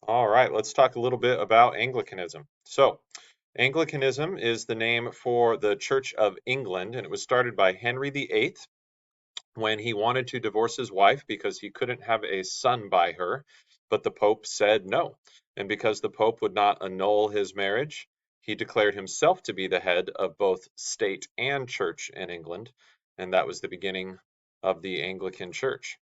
All right, let's talk a little bit about Anglicanism. So, Anglicanism is the name for the Church of England, and it was started by Henry VIII when he wanted to divorce his wife because he couldn't have a son by her, but the Pope said no. And because the Pope would not annul his marriage, he declared himself to be the head of both state and church in England, and that was the beginning of the Anglican Church.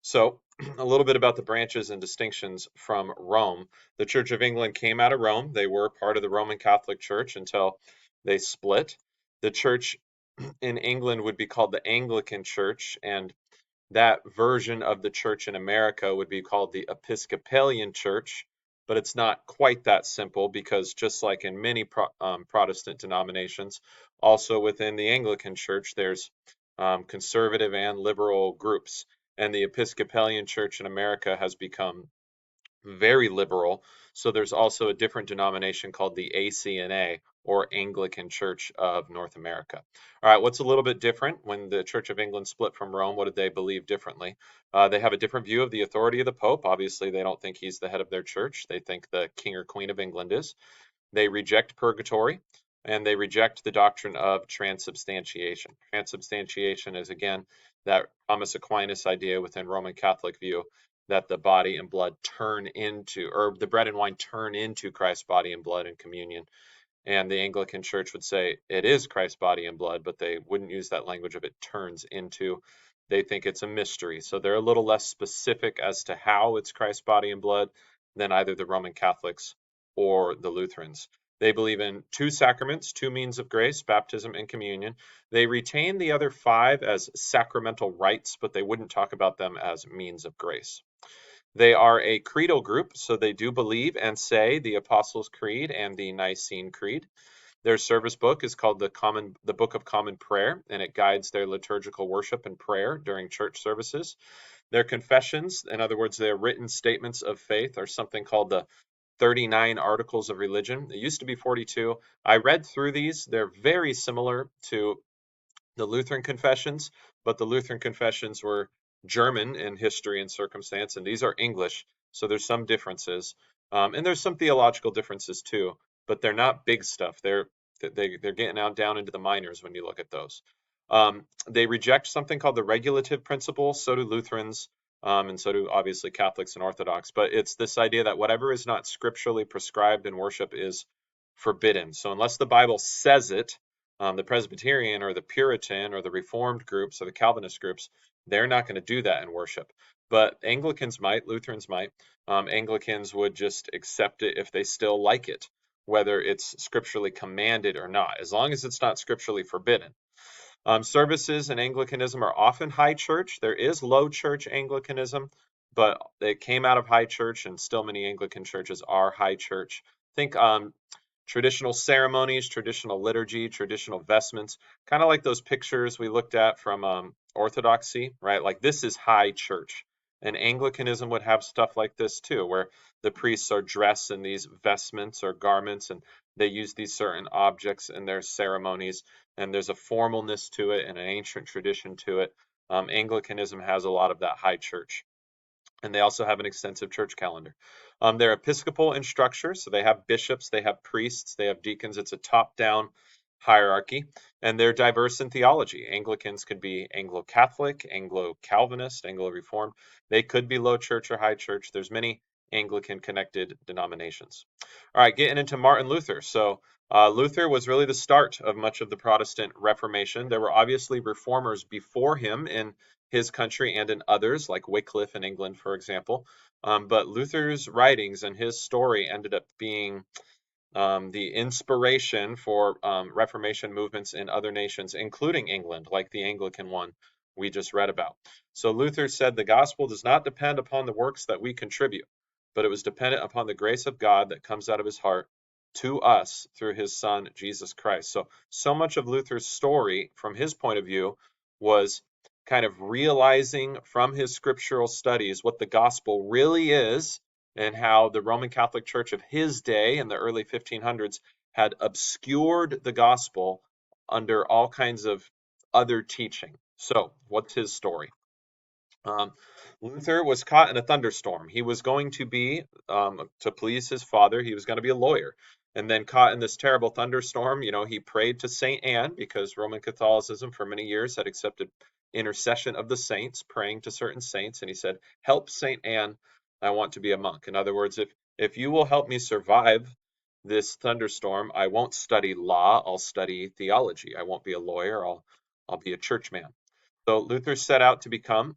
So, a little bit about the branches and distinctions from Rome. The Church of England came out of Rome. They were part of the Roman Catholic Church until they split. The church in England would be called the Anglican Church, and that version of the church in America would be called the Episcopalian Church. But it's not quite that simple because, just like in many Protestant denominations, also within the Anglican Church, there's conservative and liberal groups. And the Episcopalian Church in America has become very liberal. So there's also a different denomination called the ACNA, or Anglican Church of North America. All right, what's a little bit different when the Church of England split from Rome? What did they believe differently? They have a different view of the authority of the Pope. Obviously, they don't think he's the head of their church. They think the King or Queen of England is. They reject purgatory, and they reject the doctrine of transubstantiation. Transubstantiation is, again, that Thomas Aquinas idea within Roman Catholic view that the body and blood turn into, or the bread and wine turn into Christ's body and blood in communion. And the Anglican Church would say it is Christ's body and blood, but they wouldn't use that language of it turns into. They think it's a mystery. So they're a little less specific as to how it's Christ's body and blood than either the Roman Catholics or the Lutherans. They believe in two sacraments, two means of grace, baptism and communion. They retain the other five as sacramental rites, but they wouldn't talk about them as means of grace. They are a creedal group, so they do believe and say the Apostles' Creed and the Nicene Creed. Their service book is called the Book of Common Prayer, and it guides their liturgical worship and prayer during church services. Their confessions, in other words, their written statements of faith, are something called the 39 Articles of Religion. It used to be 42. I read through these. They're very similar to the Lutheran confessions, but the Lutheran confessions were German in history and circumstance, and these are English, so there's some differences, and there's some theological differences too, but they're not big stuff. They're getting out down into the minors when you look at those. They reject something called the regulative principle. So do Lutherans, and so do obviously Catholics and Orthodox. But it's this idea that whatever is not scripturally prescribed in worship is forbidden. So unless the Bible says it, the Presbyterian or the Puritan or the Reformed groups or the Calvinist groups, they're not going to do that in worship. But Anglicans might, Lutherans might. Anglicans would just accept it if they still like it, whether it's scripturally commanded or not, as long as it's not scripturally forbidden. Services in Anglicanism are often high church. There is low church Anglicanism, but it came out of high church, and still many Anglican churches are high church. Think traditional ceremonies, traditional liturgy, traditional vestments, kind of like those pictures we looked at from Orthodoxy, right? Like this is high church. And Anglicanism would have stuff like this too, where the priests are dressed in these vestments or garments, and they use these certain objects in their ceremonies, and there's a formalness to it and an ancient tradition to it. Anglicanism has a lot of that high church, and they also have an extensive church calendar. They're Episcopal in structure, so they have bishops, they have priests, they have deacons. It's a top-down hierarchy, and they're diverse in theology. Anglicans could be Anglo-Catholic, Anglo-Calvinist, Anglo-Reformed. They could be low church or high church. There's many Anglican-connected denominations. All right, getting into Martin Luther. So Luther was really the start of much of the Protestant Reformation. There were obviously reformers before him in his country and in others, like Wycliffe in England, for example. But Luther's writings and his story ended up being the inspiration for Reformation movements in other nations, including England, like the Anglican one we just read about. So Luther said the gospel does not depend upon the works that we contribute, but it was dependent upon the grace of God that comes out of his heart to us through his son, Jesus Christ. So much of Luther's story, from his point of view, was kind of realizing from his scriptural studies what the gospel really is, and how the Roman Catholic Church of his day in the early 1500s had obscured the gospel under all kinds of other teaching. So, what's his story? Um, Luther was caught in a thunderstorm. He was going to be, to please his father, he was going to be a lawyer. And then caught in this terrible thunderstorm, he prayed to Saint Anne because Roman Catholicism for many years had accepted intercession of the saints, praying to certain saints. And he said, "Help Saint Anne, I want to be a monk." In other words, if you will help me survive this thunderstorm, I won't study law, I'll study theology. I won't be a lawyer, I'll be a churchman. So Luther set out to become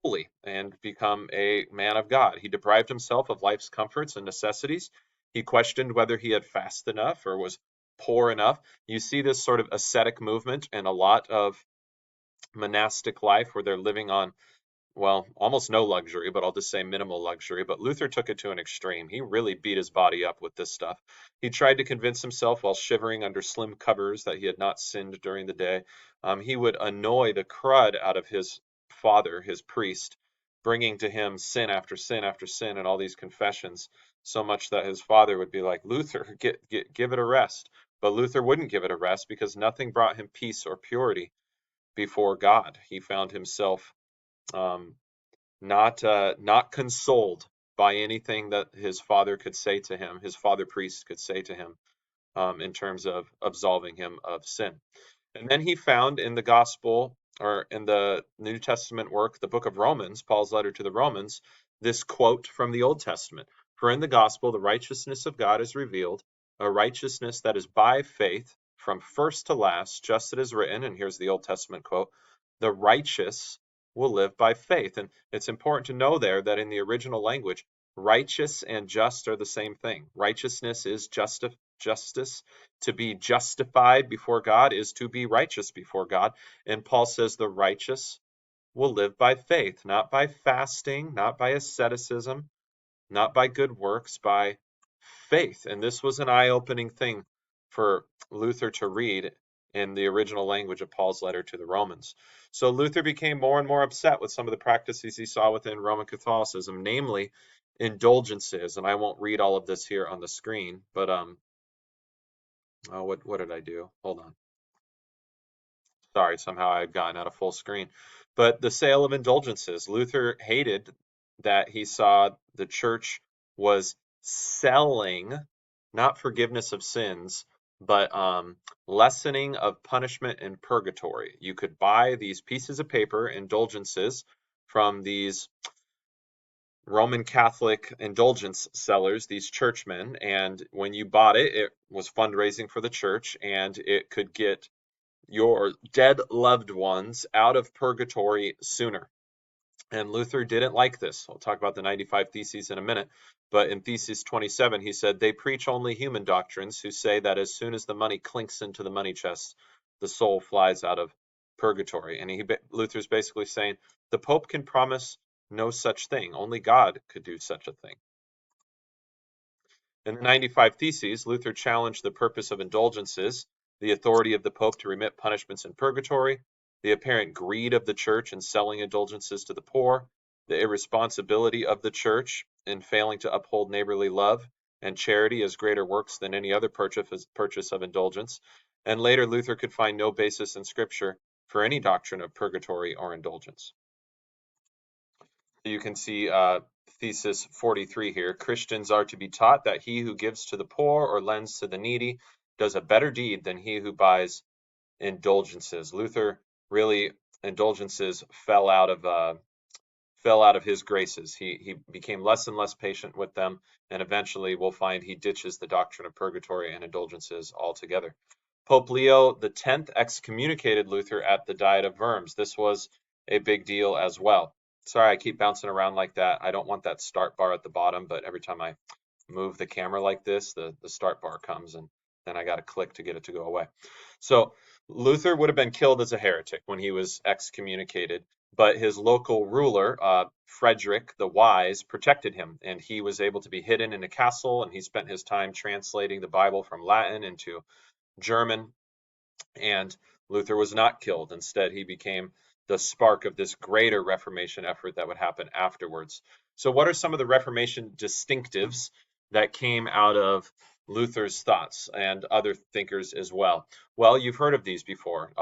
holy and become a man of God. He deprived himself of life's comforts and necessities. He questioned whether he had fasted enough or was poor enough. You see this sort of ascetic movement in a lot of monastic life where they're living on, well, almost no luxury, but I'll just say minimal luxury. But Luther took it to an extreme. He really beat his body up with this stuff. He tried to convince himself while shivering under slim covers that he had not sinned during the day. He would annoy the crud out of his father, his priest, bringing to him sin after sin after sin and all these confessions, so much that his father would be like, "Luther, give it a rest." But Luther wouldn't give it a rest because nothing brought him peace or purity before God. He found himself um, not consoled by anything that his father could say to him, his father priest could say to him, in terms of absolving him of sin. And then he found in the gospel or in the New Testament work, the book of Romans, Paul's letter to the Romans, this quote from the Old Testament: "For in the gospel the righteousness of God is revealed, a righteousness that is by faith from first to last, just as it is written," and here's the Old Testament quote, "The righteous will live by faith." And it's important to know there that in the original language, righteous and just are the same thing. Righteousness is justice. To be justified before God is to be righteous before God. And Paul says the righteous will live by faith, not by fasting, not by asceticism, not by good works, by faith. And this was an eye-opening thing for Luther to read in the original language of Paul's letter to the Romans. So Luther became more and more upset with some of the practices he saw within Roman Catholicism, namely indulgences. And I won't read all of this here on the screen, but what did I do? Hold on. Sorry, somehow I had gotten out of full screen. But the sale of indulgences. Luther hated that he saw the church was selling not forgiveness of sins, but lessening of punishment in purgatory. You could buy these pieces of paper, indulgences, from these Roman Catholic indulgence sellers, these churchmen, and when you bought it, it was fundraising for the church, and it could get your dead loved ones out of purgatory sooner. And Luther didn't like this. I'll talk about the 95 Theses in a minute. But in Thesis 27, he said, "They preach only human doctrines who say that as soon as the money clinks into the money chest, the soul flies out of purgatory." And Luther's basically saying the Pope can promise no such thing. Only God could do such a thing. In the 95 Theses, Luther challenged the purpose of indulgences, the authority of the Pope to remit punishments in purgatory, the apparent greed of the Church in selling indulgences to the poor, the irresponsibility of the Church in failing to uphold neighborly love and charity as greater works than any other purchase of indulgence. And later, Luther could find no basis in Scripture for any doctrine of purgatory or indulgence. You can see thesis 43 here. Christians are to be taught that he who gives to the poor or lends to the needy does a better deed than he who buys indulgences. Luther really indulgences fell out of his graces. He became less and less patient with them, and eventually we'll find he ditches the doctrine of purgatory and indulgences altogether. Pope Leo X excommunicated Luther at the Diet of Worms. This was a big deal as well. Sorry, I keep bouncing around like that. I don't want that start bar at the bottom, but every time I move the camera like this, the start bar comes, and then I got to click to get it to go away. So Luther would have been killed as a heretic when he was excommunicated, but his local ruler, Frederick the Wise, protected him, and he was able to be hidden in a castle, and he spent his time translating the Bible from Latin into German, and Luther was not killed. Instead, he became the spark of this greater Reformation effort that would happen afterwards. So what are some of the Reformation distinctives that came out of Luther's thoughts and other thinkers as well. Well, you've heard of these before.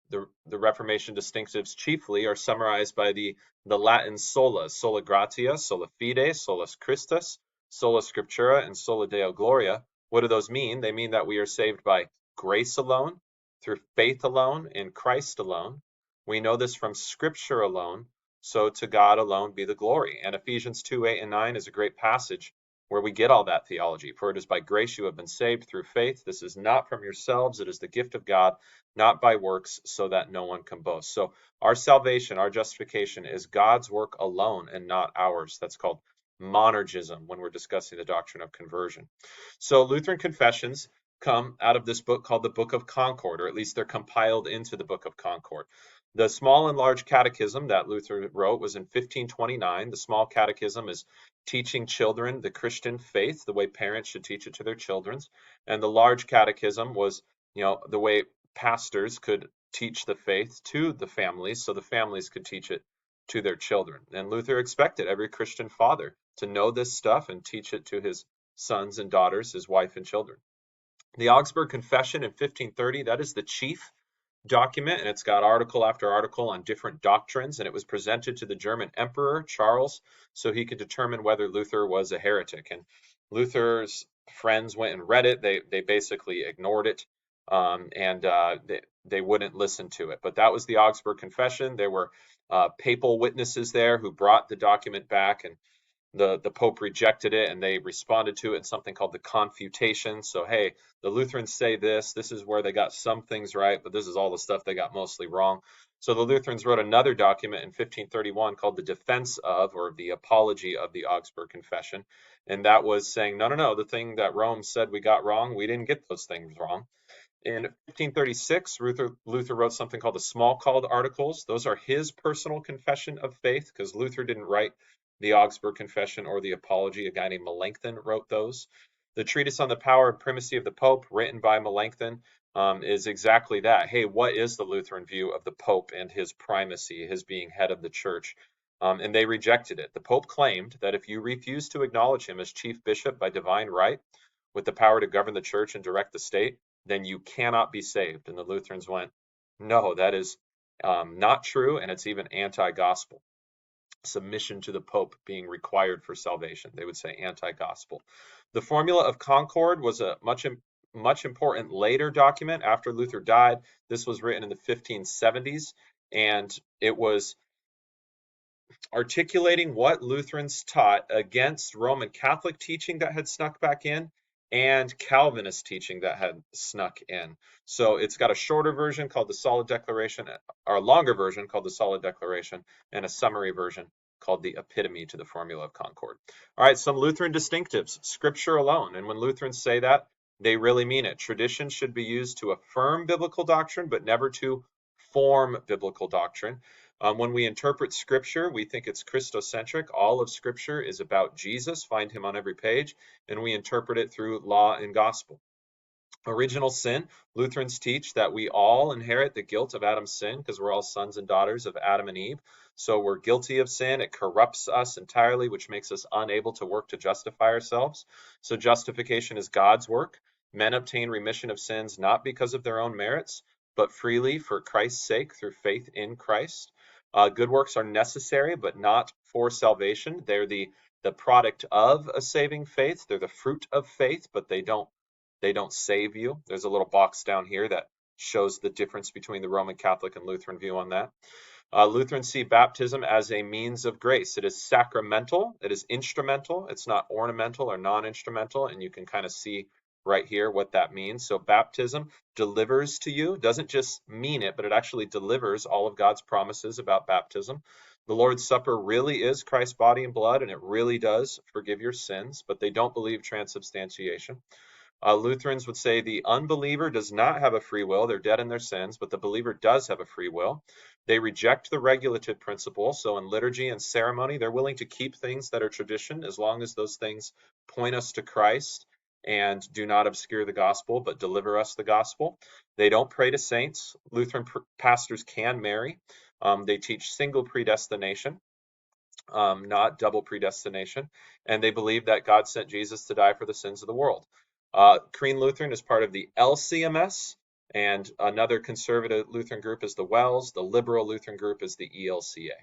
The Reformation distinctives chiefly are summarized by the Latin solas, sola gratia, sola fide, solus Christus, sola scriptura, and sola Deo gloria. What do those mean? They mean that we are saved by grace alone, through faith alone, in Christ alone. We know this from Scripture alone, so to God alone be the glory. And Ephesians 2, 8, and 9 is a great passage where we get all that theology. For it is by grace you have been saved through faith. This is not from yourselves, it is the gift of God, not by works, so that no one can boast. So our salvation, our justification is God's work alone and not ours. That's called monergism when we're discussing the doctrine of conversion. So Lutheran confessions come out of this book called the Book of Concord, or at least they're compiled into the Book of Concord. The Small and Large Catechism that Luther wrote was in 1529. The Small Catechism is teaching children the Christian faith, the way parents should teach it to their children. And the Large Catechism was, the way pastors could teach the faith to the families so the families could teach it to their children. And Luther expected every Christian father to know this stuff and teach it to his sons and daughters, his wife and children. The Augsburg Confession in 1530, that is the chief document, and it's got article after article on different doctrines, and it was presented to the German Emperor Charles so he could determine whether Luther was a heretic. And Luther's friends went and read it. They basically ignored it, and they wouldn't listen to it. But that was the Augsburg Confession. There were papal witnesses there who brought the document back, and the Pope rejected it, and they responded to it in something called the Confutation. So, hey, the Lutherans say this is where they got some things right, but this is all the stuff they got mostly wrong. So the Lutherans wrote another document in 1531 called the Defense of, or the Apology of the Augsburg Confession. And that was saying, no, the thing that Rome said we got wrong, we didn't get those things wrong. In 1536, Luther wrote something called the Smalcald Articles. Those are his personal confession of faith, because Luther didn't write the Augsburg Confession or the Apology. A guy named Melanchthon wrote those. The Treatise on the Power and Primacy of the Pope, written by Melanchthon, is exactly that. Hey, what is the Lutheran view of the Pope and his primacy, his being head of the church? And they rejected it. The Pope claimed that if you refuse to acknowledge him as chief bishop by divine right, with the power to govern the church and direct the state, then you cannot be saved. And the Lutherans went, no, that is not true, and it's even anti-gospel. Submission to the Pope being required for salvation. They would say anti-gospel. The Formula of Concord was a much important later document after Luther died. This was written in the 1570s, and it was articulating what Lutherans taught against Roman Catholic teaching that had snuck back in and Calvinist teaching that had snuck in. So it's got a shorter version called the Solid Declaration, or a longer version called the Solid Declaration, and a summary version called the Epitome to the Formula of Concord. All right, some Lutheran distinctives, Scripture alone. And when Lutherans say that, they really mean it. Tradition should be used to affirm biblical doctrine, but never to form biblical doctrine. When we interpret Scripture, we think it's Christocentric. All of Scripture is about Jesus. Find him on every page. And we interpret it through law and gospel. Original sin. Lutherans teach that we all inherit the guilt of Adam's sin because we're all sons and daughters of Adam and Eve. So we're guilty of sin. It corrupts us entirely, which makes us unable to work to justify ourselves. So justification is God's work. Men obtain remission of sins not because of their own merits, but freely for Christ's sake through faith in Christ. Good works are necessary, but not for salvation. They're the product of a saving faith. They're the fruit of faith, but they don't save you. There's a little box down here that shows the difference between the Roman Catholic and Lutheran view on that. Lutherans see baptism as a means of grace. It is sacramental. It is instrumental. It's not ornamental or non-instrumental, and you can kind of see right here what that means. So baptism delivers to you, doesn't just mean it, but it actually delivers all of God's promises about baptism. The Lord's Supper really is Christ's body and blood, and it really does forgive your sins, but they don't believe transubstantiation. Lutherans would say the unbeliever does not have a free will. They're dead in their sins, but the believer does have a free will. They reject the regulative principle. So in liturgy and ceremony, they're willing to keep things that are tradition as long as those things point us to Christ and do not obscure the gospel, but deliver us the gospel. They don't pray to saints. Lutheran pastors can marry. They teach single predestination, not double predestination. And they believe that God sent Jesus to die for the sins of the world. Green Lutheran is part of the LCMS, and another conservative Lutheran group is the WELS. The liberal Lutheran group is the ELCA.